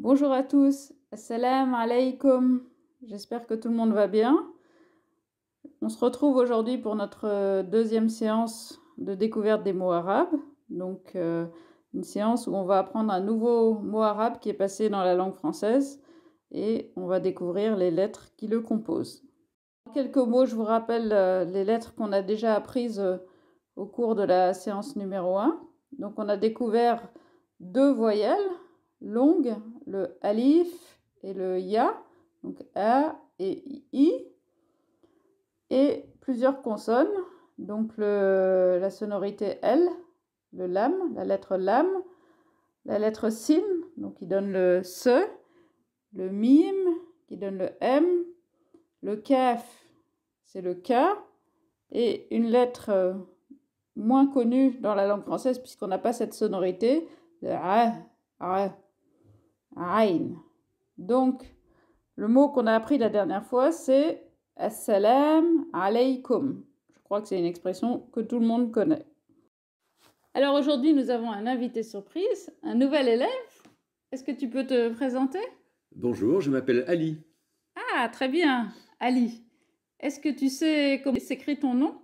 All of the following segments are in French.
Bonjour à tous, assalamu alaikum, j'espère que tout le monde va bien. On se retrouve aujourd'hui pour notre deuxième séance de découverte des mots arabes. Donc une séance où on va apprendre un nouveau mot arabe qui est passé dans la langue française et on va découvrir les lettres qui le composent. En quelques mots, je vous rappelle les lettres qu'on a déjà apprises au cours de la séance numéro 1. Donc on a découvert deux voyelles longues, le alif et le ya, donc a et i, et plusieurs consonnes, donc la sonorité L, le lam, la lettre sin, donc qui donne le se, le mim, qui donne le m, le kaf, c'est le k, et une lettre moins connue dans la langue française puisqu'on n'a pas cette sonorité, le a, aïn. Donc, le mot qu'on a appris la dernière fois, c'est Assalam alaykum. Je crois que c'est une expression que tout le monde connaît. Alors aujourd'hui, nous avons un invité surprise, un nouvel élève. Est-ce que tu peux te présenter? Bonjour, je m'appelle Ali. Ah, très bien, Ali. Est-ce que tu sais comment s'écrit ton nom?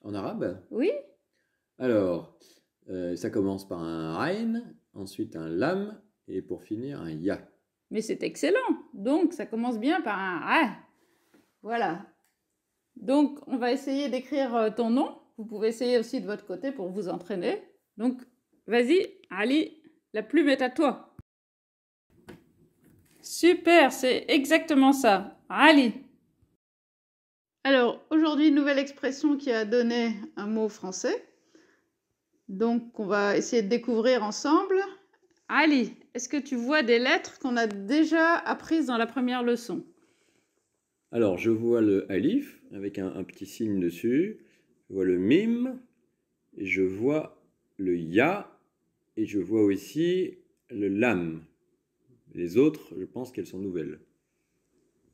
En arabe? Oui? Alors, ça commence par un ayn, ensuite un lam, et pour finir un ya. Mais c'est excellent. Donc, ça commence bien par un A. Voilà. Donc, on va essayer d'écrire ton nom. Vous pouvez essayer aussi de votre côté pour vous entraîner. Donc, vas-y, Ali, la plume est à toi. Super, c'est exactement ça. Ali. Alors, aujourd'hui, nouvelle expression qui a donné un mot français. Donc, on va essayer de découvrir ensemble. Ali, est-ce que tu vois des lettres qu'on a déjà apprises dans la première leçon? Alors, je vois le alif avec un petit signe dessus. Je vois le mim, et je vois le ya, et je vois aussi le lam. Les autres, je pense qu'elles sont nouvelles.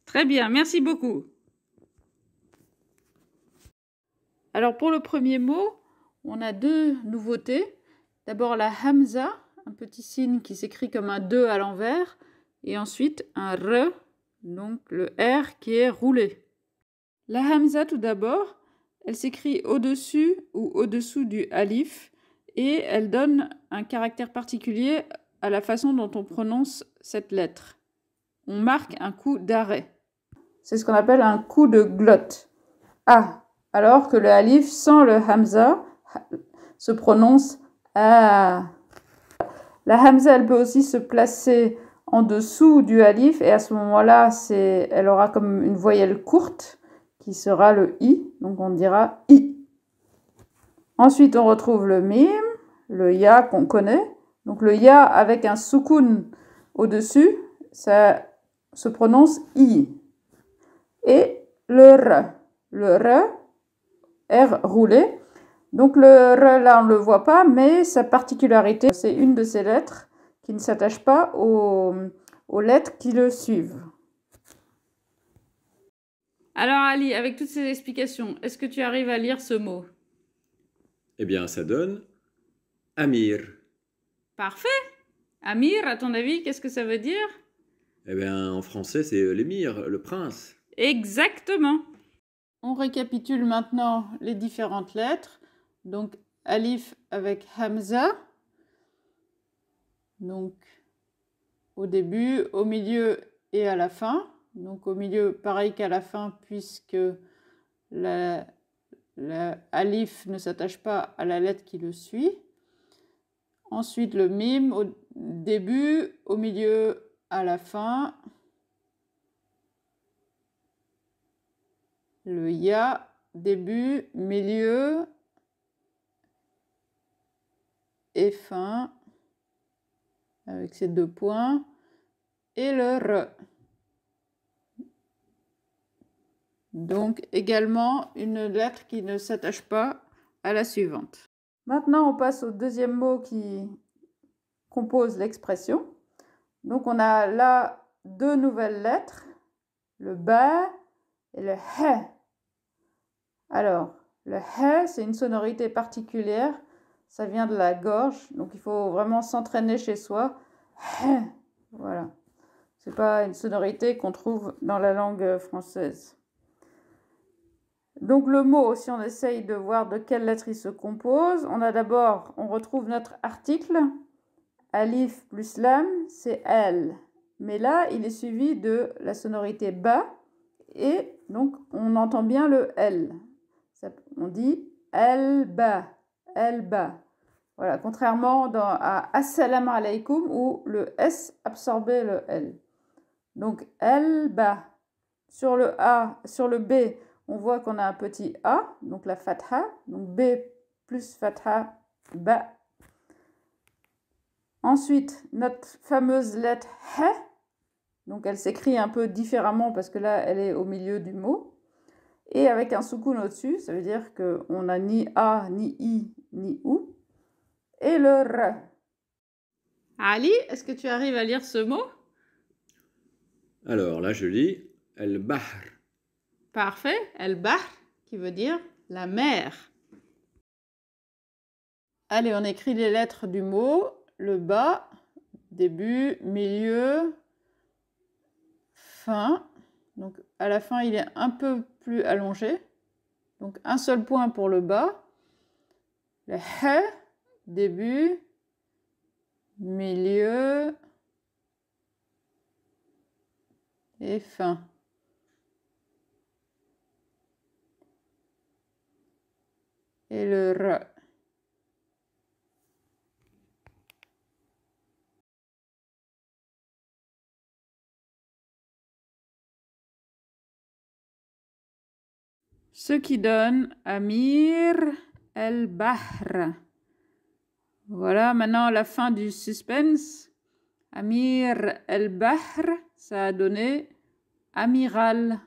Très bien, merci beaucoup. Alors pour le premier mot, on a deux nouveautés. D'abord la hamza, un petit signe qui s'écrit comme un 2 à l'envers, et ensuite un r, donc le r qui est roulé. La hamza tout d'abord, elle s'écrit au-dessus ou au-dessous du alif, et elle donne un caractère particulier à la façon dont on prononce cette lettre. On marque un coup d'arrêt. C'est ce qu'on appelle un coup de glotte. A, alors que le alif sans le hamza se prononce A. La hamza, elle peut aussi se placer en dessous du alif et à ce moment-là, elle aura comme une voyelle courte qui sera le I, donc on dira I. Ensuite, on retrouve le mim, le ya qu'on connaît. Donc le ya avec un soukoun au-dessus, ça se prononce I. Et le R, R roulé. Donc le R là on ne le voit pas, mais sa particularité, c'est une de ces lettres qui ne s'attache pas aux lettres qui le suivent. Alors Ali, avec toutes ces explications, est-ce que tu arrives à lire ce mot? Eh bien, ça donne Amir. Parfait. Amir, à ton avis, qu'est-ce que ça veut dire? Eh bien, en français, c'est l'émir, le prince. Exactement. On récapitule maintenant les différentes lettres. Donc, alif avec hamza. Donc, au début, au milieu et à la fin. Donc, au milieu, pareil qu'à la fin, puisque la alif ne s'attache pas à la lettre qui le suit. Ensuite, le mim au début, au milieu, à la fin. Le ya, début, milieu et fin, avec ces deux points. Et le r. Donc également une lettre qui ne s'attache pas à la suivante. Maintenant, on passe au deuxième mot qui compose l'expression. Donc on a là deux nouvelles lettres, le ba et le he. Alors, le he, c'est une sonorité particulière, ça vient de la gorge, donc il faut vraiment s'entraîner chez soi. He. Voilà. C'est pas une sonorité qu'on trouve dans la langue française. Donc le mot, si on essaye de voir de quelle lettre il se compose, on a d'abord, on retrouve notre article, alif plus lam, c'est L. Mais là, il est suivi de la sonorité ba, et donc on entend bien le L. On dit el-ba, el-ba. Voilà, contrairement à Assalamu alaikum où le S absorbait le L. Donc el-ba. Sur le A, sur le B, on voit qu'on a un petit A, donc la fatha, donc B plus fatha, ba. Ensuite, notre fameuse lettre H, donc elle s'écrit un peu différemment parce que là, elle est au milieu du mot. Et avec un soukoun au-dessus, ça veut dire qu'on n'a ni A, ni I, ni OU. Et le R. Ali, est-ce que tu arrives à lire ce mot? Alors là, je lis El-Bahr. Parfait. El-Bahr, qui veut dire la mer. Allez, on écrit les lettres du mot. Le bas, début, milieu, fin. Donc à la fin, il est un peu plus allongé. Donc un seul point pour le bas. Le H, début, milieu et fin. Et le R. Ce qui donne Amir el-Bahr. Voilà, maintenant la fin du suspense. Amir el-Bahr, ça a donné amiral.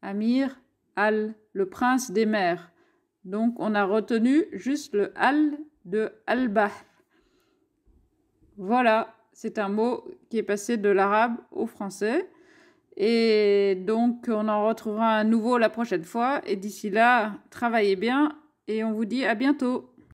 Amir al, le prince des mers. Donc on a retenu juste le al de al-Bahr. Voilà, c'est un mot qui est passé de l'arabe au français. Et donc, on en retrouvera un nouveau la prochaine fois. Et d'ici là, travaillez bien et on vous dit à bientôt.